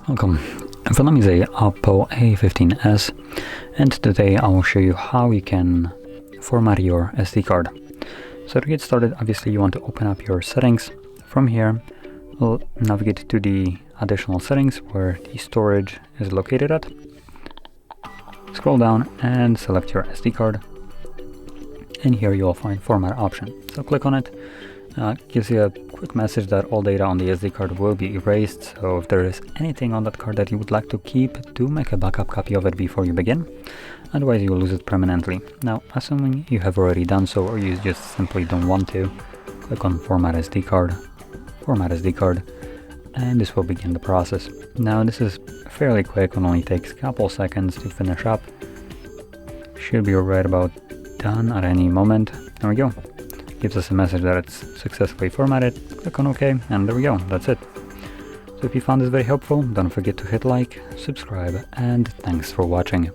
Welcome. In front of me is a OPPO A15s, and today I will show you how you can format your SD card. So to get started, obviously you want to open up your settings. From here, we'll navigate to the additional settings where the storage is located at. Scroll down and select your SD card. And here you'll find format option. So click on it. Gives you a quick message that all data on the SD card will be erased, so if there is anything on that card that you would like to keep, do make a backup copy of it before you begin, otherwise you will lose it permanently. Now, assuming you have already done so or you just simply don't want to, click on Format SD card, and this will begin the process. Now this is fairly quick and only takes a couple seconds to finish up. Should be right about done at any moment. There we go. Gives us a message that it's successfully formatted. Click on OK, and there we go, that's it. So if you found this very helpful, don't forget to hit like, subscribe, and thanks for watching.